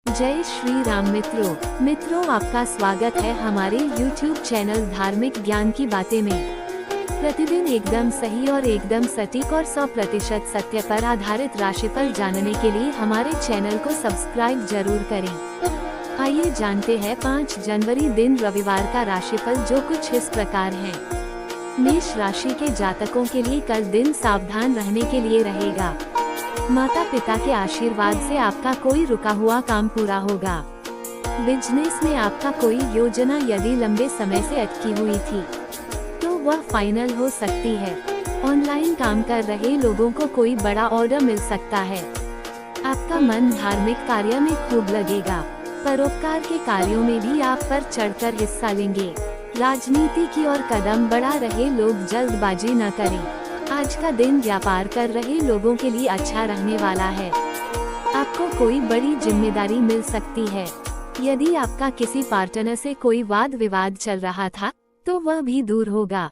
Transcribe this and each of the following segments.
जय श्री राम मित्रों आपका स्वागत है हमारे YouTube चैनल धार्मिक ज्ञान की बातें में। प्रतिदिन एकदम सही और एकदम सटीक और 100% सत्य पर आधारित राशिफल जानने के लिए हमारे चैनल को सब्सक्राइब जरूर करें। आइए जानते हैं 5 जनवरी दिन रविवार का राशिफल, जो कुछ इस प्रकार है। मेष राशि के जातकों के लिए कल दिन सावधान रहने के लिए रहेगा। माता पिता के आशीर्वाद से आपका कोई रुका हुआ काम पूरा होगा। बिजनेस में आपका कोई योजना यदि लंबे समय से अटकी हुई थी तो वह फाइनल हो सकती है। ऑनलाइन काम कर रहे लोगों को कोई बड़ा ऑर्डर मिल सकता है। आपका मन धार्मिक कार्य में खूब लगेगा। परोपकार के कार्यों में भी आप पर चढ़कर हिस्सा लेंगे। राजनीति की ओर कदम बढ़ा रहे लोग जल्दबाजी न करें। आज का दिन व्यापार कर रहे लोगों के लिए अच्छा रहने वाला है। आपको कोई बड़ी जिम्मेदारी मिल सकती है। यदि आपका किसी पार्टनर से कोई वाद विवाद चल रहा था तो वह भी दूर होगा।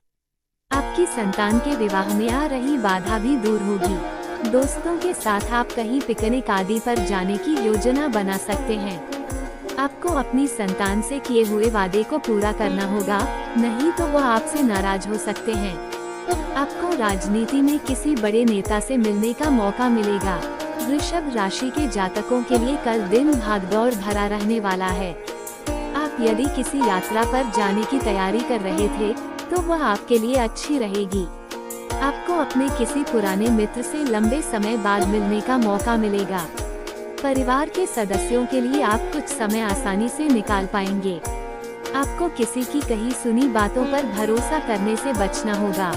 आपकी संतान के विवाह में आ रही बाधा भी दूर होगी। दोस्तों के साथ आप कहीं पिकनिक आदि पर जाने की योजना बना सकते हैं। आपको अपनी संतान से किए हुए वादे को पूरा करना होगा, नहीं तो वह आपसे नाराज हो सकते हैं। आपको राजनीति में किसी बड़े नेता से मिलने का मौका मिलेगा। वृषभ राशि के जातकों के लिए कल दिन भागदौड़ भरा रहने वाला है। आप यदि किसी यात्रा पर जाने की तैयारी कर रहे थे तो वह आपके लिए अच्छी रहेगी। आपको अपने किसी पुराने मित्र से लंबे समय बाद मिलने का मौका मिलेगा। परिवार के सदस्यों के लिए आप कुछ समय आसानी से निकाल पाएंगे। आपको किसी की कही सुनी बातों पर भरोसा करने से बचना होगा।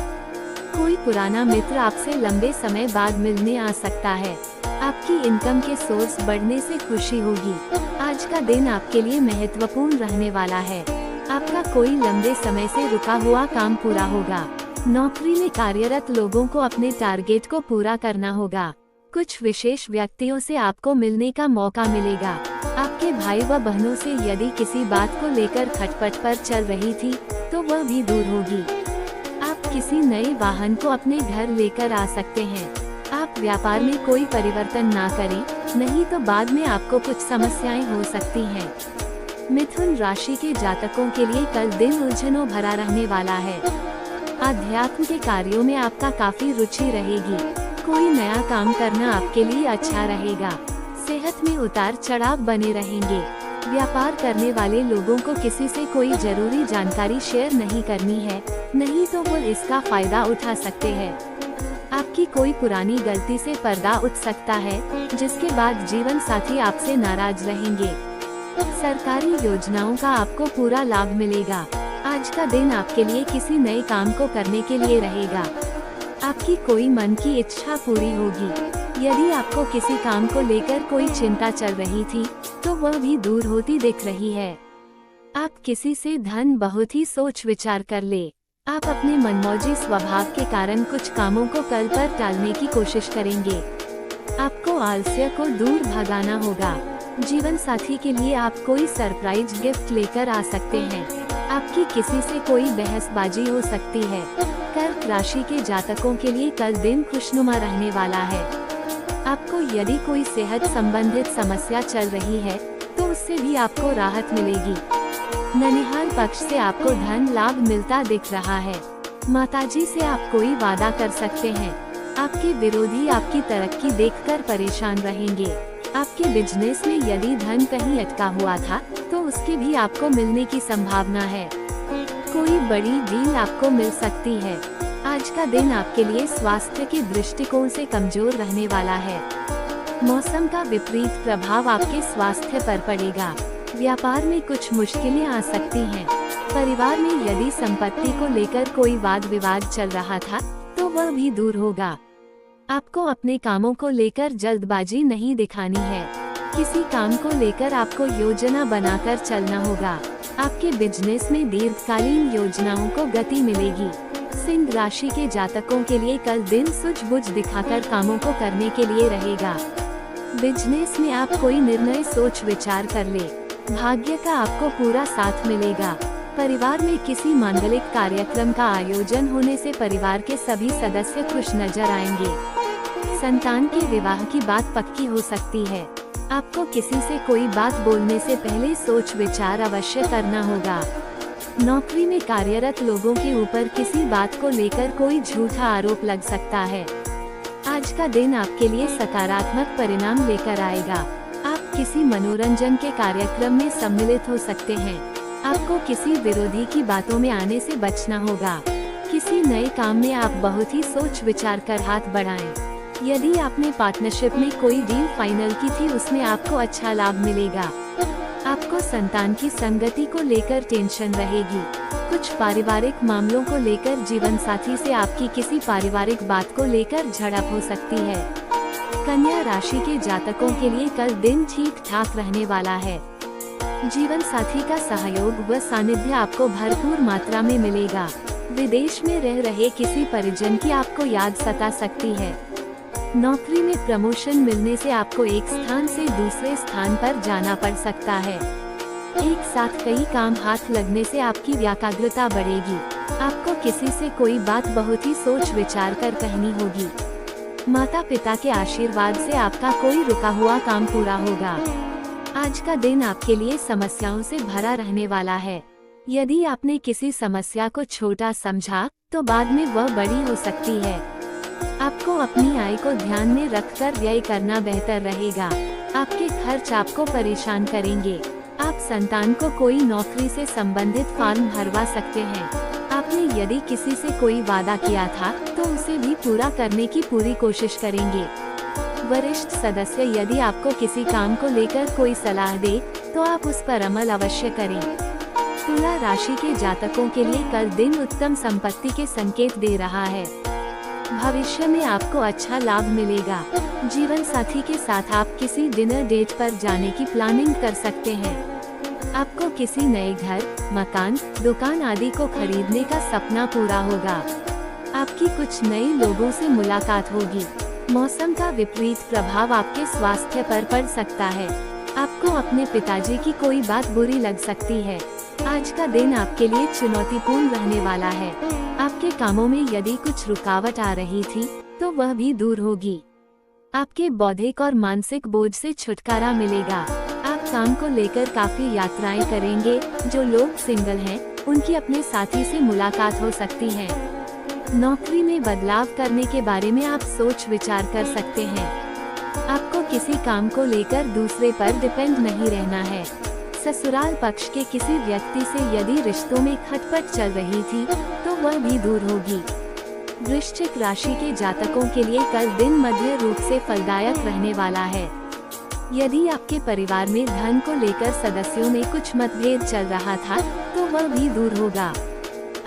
कोई पुराना मित्र आपसे लंबे समय बाद मिलने आ सकता है। आपकी इनकम के सोर्स बढ़ने से खुशी होगी। आज का दिन आपके लिए महत्वपूर्ण रहने वाला है। आपका कोई लंबे समय से रुका हुआ काम पूरा होगा। नौकरी में कार्यरत लोगों को अपने टारगेट को पूरा करना होगा। कुछ विशेष व्यक्तियों से आपको मिलने का मौका मिलेगा। आपके भाई व बहनों से यदि किसी बात को लेकर खटपट पर चल रही थी तो वह भी दूर होगी। आप किसी नए वाहन को अपने घर लेकर आ सकते हैं। आप व्यापार में कोई परिवर्तन ना करें, नहीं तो बाद में आपको कुछ समस्याएं हो सकती हैं। मिथुन राशि के जातकों के लिए कल दिन उलझनों भरा रहने वाला है। आध्यात्म के कार्यों में आपका काफी रुचि रहेगी। कोई नया काम करना आपके लिए अच्छा रहेगा। सेहत में उतार चढ़ाव बने रहेंगे। व्यापार करने वाले लोगों को किसी से कोई जरूरी जानकारी शेयर नहीं करनी है, नहीं तो वो इसका फायदा उठा सकते हैं। आपकी कोई पुरानी गलती से पर्दा उठ सकता है, जिसके बाद जीवन साथी आपसे नाराज रहेंगे। सरकारी योजनाओं का आपको पूरा लाभ मिलेगा। आज का दिन आपके लिए किसी नए काम को करने के लिए रहेगा। आपकी कोई मन की इच्छा पूरी होगी। यदि आपको किसी काम को लेकर कोई चिंता चल रही थी तो वह भी दूर होती दिख रही है। आप किसी से धन बहुत ही सोच विचार कर ले। आप अपने मनमौजी स्वभाव के कारण कुछ कामों को कल पर टालने की कोशिश करेंगे। आपको आलस्य को दूर भगाना होगा। जीवन साथी के लिए आप कोई सरप्राइज गिफ्ट लेकर आ सकते हैं। आपकी किसी से कोई बहसबाजी हो सकती है। कर्क राशि के जातकों के लिए कल दिन खुशनुमा रहने वाला है। आपको यदि कोई सेहत संबंधित समस्या चल रही है तो उससे भी आपको राहत मिलेगी। ननिहाल पक्ष से आपको धन लाभ मिलता दिख रहा है। माताजी से आप कोई वादा कर सकते हैं। आपके विरोधी आपकी तरक्की देखकर परेशान रहेंगे। आपके बिजनेस में यदि धन कहीं अटका हुआ था तो उसके भी आपको मिलने की संभावना है। कोई बड़ी डील आपको मिल सकती है। आज का दिन आपके लिए स्वास्थ्य के दृष्टिकोण से कमजोर रहने वाला है। मौसम का विपरीत प्रभाव आपके स्वास्थ्य पर पड़ेगा। व्यापार में कुछ मुश्किलें आ सकती हैं। परिवार में यदि संपत्ति को लेकर कोई वाद विवाद चल रहा था तो वह भी दूर होगा। आपको अपने कामों को लेकर जल्दबाजी नहीं दिखानी है। किसी काम को लेकर आपको योजना बनाकर चलना होगा। आपके बिजनेस में दीर्घकालीन योजनाओं को गति मिलेगी। सिंह राशि के जातकों के लिए कल दिन सूझबूझ दिखाकर कामों को करने के लिए रहेगा। बिजनेस में आप कोई निर्णय सोच विचार कर ले। भाग्य का आपको पूरा साथ मिलेगा। परिवार में किसी मांगलिक कार्यक्रम का आयोजन होने से परिवार के सभी सदस्य खुश नजर आएंगे। संतान के विवाह की बात पक्की हो सकती है। आपको किसी से कोई बात बोलने से पहले सोच विचार अवश्य करना होगा। नौकरी में कार्यरत लोगों के ऊपर किसी बात को लेकर कोई झूठा आरोप लग सकता है। आज का दिन आपके लिए सकारात्मक परिणाम लेकर आएगा। आप किसी मनोरंजन के कार्यक्रम में सम्मिलित हो सकते हैं। आपको किसी विरोधी की बातों में आने से बचना होगा। किसी नए काम में आप बहुत ही सोच विचार कर हाथ बढ़ाएं। यदि आपने पार्टनरशिप में कोई डील फाइनल की थी, उसमें आपको अच्छा लाभ मिलेगा। आपको संतान की संगति को लेकर टेंशन रहेगी। कुछ पारिवारिक मामलों को लेकर जीवन साथी से आपकी किसी पारिवारिक बात को लेकर झड़प हो सकती है। कन्या राशि के जातकों के लिए कल दिन ठीक ठाक रहने वाला है। जीवन साथी का सहयोग व सानिध्य आपको भरपूर मात्रा में मिलेगा। विदेश में रह रहे किसी परिजन की आपको याद सता सकती है। नौकरी में प्रमोशन मिलने से आपको एक स्थान से दूसरे स्थान पर जाना पड़ सकता है। एक साथ कई काम हाथ लगने से आपकी एकाग्रता बढ़ेगी। आपको किसी से कोई बात बहुत ही सोच विचार कर कहनी होगी। माता पिता के आशीर्वाद से आपका कोई रुका हुआ काम पूरा होगा। आज का दिन आपके लिए समस्याओं से भरा रहने वाला है। यदि आपने किसी समस्या को छोटा समझा, तो बाद में वह बड़ी हो सकती है। आपको अपनी आय को ध्यान में रखकर व्यय करना बेहतर रहेगा। आपके खर्च आपको परेशान करेंगे। आप संतान को कोई नौकरी से संबंधित फॉर्म भरवा सकते हैं। आपने यदि किसी से कोई वादा किया था, तो उसे भी पूरा करने की पूरी कोशिश करेंगे। वरिष्ठ सदस्य यदि आपको किसी काम को लेकर कोई सलाह दे, तो आप उस पर अमल अवश्य करें। तुला राशि के जातकों के लिए कल दिन उत्तम संपत्ति के संकेत दे रहा है। भविष्य में आपको अच्छा लाभ मिलेगा। जीवन साथी के साथ आप किसी डिनर डेट पर जाने की प्लानिंग कर सकते हैं। आपको किसी नए घर, मकान, दुकान आदि को खरीदने का सपना पूरा होगा। आपकी कुछ नए लोगों से मुलाकात होगी। मौसम का विपरीत प्रभाव आपके स्वास्थ्य पर पड़ सकता है। आपको अपने पिताजी की कोई बात बुरी लग सकती है। आज का दिन आपके लिए चुनौतीपूर्ण रहने वाला है। आपके कामों में यदि कुछ रुकावट आ रही थी, तो वह भी दूर होगी। आपके बौद्धिक और मानसिक बोझ से छुटकारा मिलेगा। आप काम को लेकर काफी यात्राएं करेंगे। जो लोग सिंगल हैं, उनकी अपने साथी से मुलाकात हो सकती है। नौकरी में बदलाव करने के बारे में आप सोच विचार कर सकते हैं। आपको किसी काम को लेकर दूसरे पर डिपेंड नहीं रहना है। ससुराल पक्ष के किसी व्यक्ति से यदि रिश्तों में खटपट चल रही थी, तो वह भी दूर होगी। वृश्चिक राशि के जातकों के लिए कल दिन मध्य रूप से फलदायक रहने वाला है। यदि आपके परिवार में धन को लेकर सदस्यों में कुछ मतभेद चल रहा था, तो वह भी दूर होगा।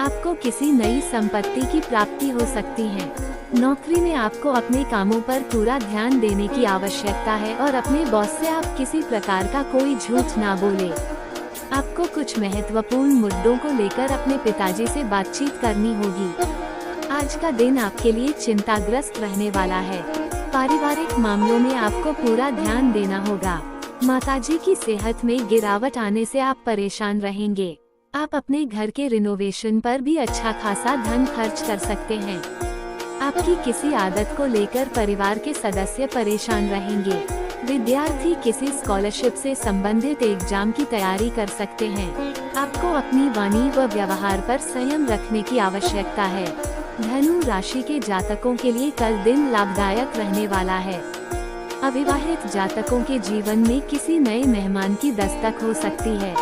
आपको किसी नई संपत्ति की प्राप्ति हो सकती है। नौकरी में आपको अपने कामों पर पूरा ध्यान देने की आवश्यकता है और अपने बॉस से आप किसी प्रकार का कोई झूठ ना बोले। आपको कुछ महत्वपूर्ण मुद्दों को लेकर अपने पिताजी से बातचीत करनी होगी। आज का दिन आपके लिए चिंताग्रस्त रहने वाला है। पारिवारिक मामलों में आपको पूरा ध्यान देना होगा। माताजी की सेहत में गिरावट आने से आप परेशान रहेंगे। आप अपने घर के रिनोवेशन पर भी अच्छा खासा धन खर्च कर सकते हैं। आपकी किसी आदत को लेकर परिवार के सदस्य परेशान रहेंगे। विद्यार्थी किसी स्कॉलरशिप से संबंधित एग्जाम की तैयारी कर सकते हैं। आपको अपनी वाणी व व्यवहार पर संयम रखने की आवश्यकता है। धनु राशि के जातकों के लिए कल दिन लाभदायक रहने वाला है। अविवाहित जातकों के जीवन में किसी नए मेहमान की दस्तक हो सकती है।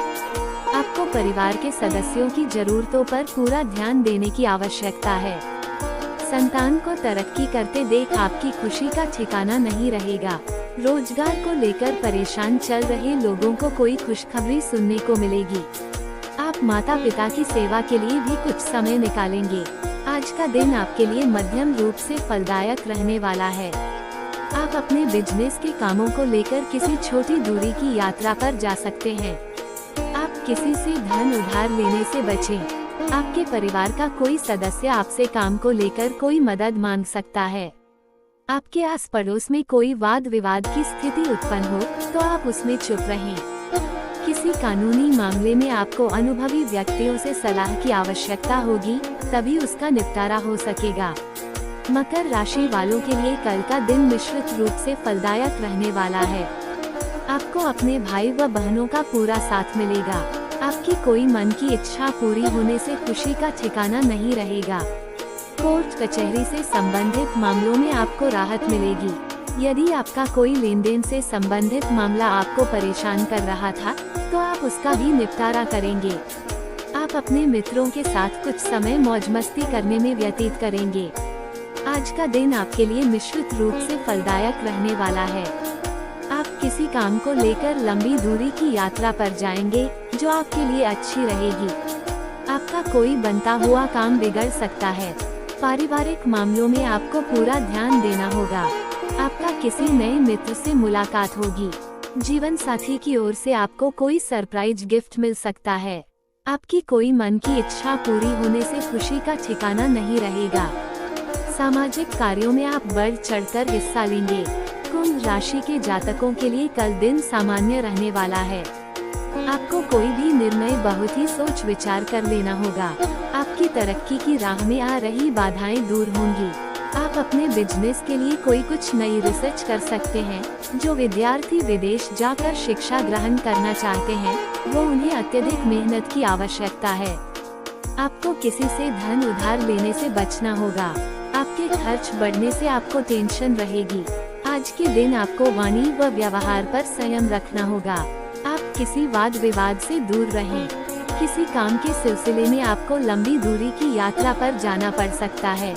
आपको परिवार के सदस्यों की जरूरतों पर पूरा ध्यान देने की आवश्यकता है। संतान को तरक्की करते देख आपकी खुशी का ठिकाना नहीं रहेगा। रोजगार को लेकर परेशान चल रहे लोगों को कोई खुशखबरी सुनने को मिलेगी। आप माता पिता की सेवा के लिए भी कुछ समय निकालेंगे। आज का दिन आपके लिए मध्यम रूप से फलदायक रहने वाला है। आप अपने बिजनेस के कामों को लेकर किसी छोटी दूरी की यात्रा पर जा सकते हैं। आप किसी से धन उधार लेने से बचें। आपके परिवार का कोई सदस्य आपसे काम को लेकर कोई मदद मांग सकता है। आपके आस पड़ोस में कोई वाद विवाद की स्थिति उत्पन्न हो, तो आप उसमें चुप रहें। किसी कानूनी मामले में आपको अनुभवी व्यक्तियों से सलाह की आवश्यकता होगी, तभी उसका निपटारा हो सकेगा। मकर राशि वालों के लिए कल का दिन मिश्रित रूप से फलदायक रहने वाला है। आपको अपने भाई व बहनों का पूरा साथ मिलेगा। आपकी कोई मन की इच्छा पूरी होने से खुशी का ठिकाना नहीं रहेगा। कोर्ट कचहरी से संबंधित मामलों में आपको राहत मिलेगी। यदि आपका कोई लेन देन से संबंधित मामला आपको परेशान कर रहा था, तो आप उसका भी निपटारा करेंगे। आप अपने मित्रों के साथ कुछ समय मौज मस्ती करने में व्यतीत करेंगे। आज का दिन आपके लिए मिश्रित रूप से फलदायक रहने वाला है। आप किसी काम को लेकर लंबी दूरी की यात्रा पर जाएंगे, जो आपके लिए अच्छी रहेगी। आपका कोई बनता हुआ काम बिगड़ सकता है। पारिवारिक मामलों में आपको पूरा ध्यान देना होगा। आपका किसी नए मित्र से मुलाकात होगी। जीवन साथी की ओर से आपको कोई सरप्राइज गिफ्ट मिल सकता है। आपकी कोई मन की इच्छा पूरी होने से खुशी का ठिकाना नहीं रहेगा। सामाजिक कार्यों में आप बढ़ चढ़कर हिस्सा लेंगे। कुंभ राशि के जातकों के लिए कल दिन सामान्य रहने वाला है। आपको कोई भी निर्णय बहुत ही सोच विचार कर लेना होगा। आपकी तरक्की की राह में आ रही बाधाएं दूर होंगी। आप अपने बिजनेस के लिए कोई कुछ नई रिसर्च कर सकते हैं। जो विद्यार्थी विदेश जाकर शिक्षा ग्रहण करना चाहते हैं, वो उन्हें अत्यधिक मेहनत की आवश्यकता है। आपको किसी से धन उधार लेने से बचना होगा। आपके खर्च बढ़ने से आपको टेंशन रहेगी। आज के दिन आपको वाणी व व्यवहार पर संयम रखना होगा। आप किसी वाद विवाद से दूर रहें। किसी काम के सिलसिले में आपको लंबी दूरी की यात्रा पर जाना पड़ सकता है।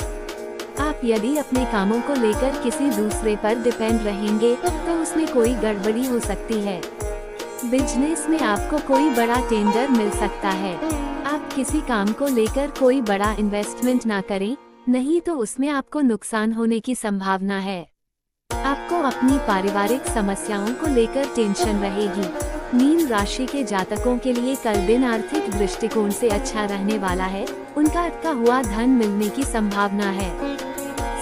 आप यदि अपने कामों को लेकर किसी दूसरे पर डिपेंड रहेंगे, तो उसमें कोई गड़बड़ी हो सकती है। बिजनेस में आपको कोई बड़ा टेंडर मिल सकता है। आप किसी काम को लेकर कोई बड़ा इन्वेस्टमेंट ना करें, नहीं तो उसमें आपको नुकसान होने की संभावना है। आपको अपनी पारिवारिक समस्याओं को लेकर टेंशन रहेगी। मीन राशि के जातकों के लिए कल दिन आर्थिक दृष्टिकोण से अच्छा रहने वाला है। उनका अटका हुआ धन मिलने की संभावना है।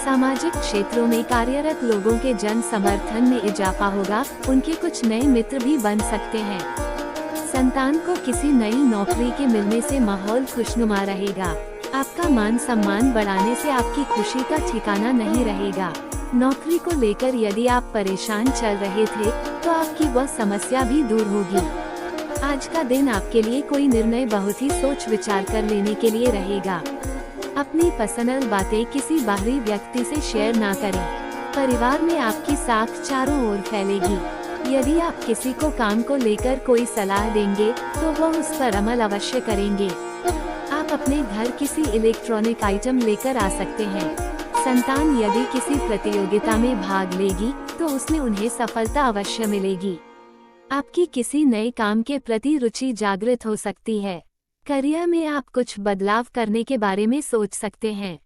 सामाजिक क्षेत्रों में कार्यरत लोगों के जन समर्थन में इजाफा होगा। उनके कुछ नए मित्र भी बन सकते हैं। संतान को किसी नई नौकरी के मिलने से माहौल खुशनुमा रहेगा। आपका मान सम्मान बढ़ाने से आपकी खुशी का ठिकाना नहीं रहेगा। नौकरी को लेकर यदि आप परेशान चल रहे थे, तो आपकी वह समस्या भी दूर होगी। आज का दिन आपके लिए कोई निर्णय बहुत ही सोच विचार कर लेने के लिए रहेगा। अपनी पर्सनल बातें किसी बाहरी व्यक्ति से शेयर ना करें। परिवार में आपकी साख चारों ओर फैलेगी। यदि आप किसी को काम को लेकर कोई सलाह देंगे, तो वह उस पर अमल अवश्य करेंगे। आप अपने घर किसी इलेक्ट्रॉनिक आइटम लेकर आ सकते हैं। संतान यदि किसी प्रतियोगिता में भाग लेगी, तो उसमें उन्हें सफलता अवश्य मिलेगी। आपकी किसी नए काम के प्रति रुचि जागृत हो सकती है। करियर में आप कुछ बदलाव करने के बारे में सोच सकते हैं।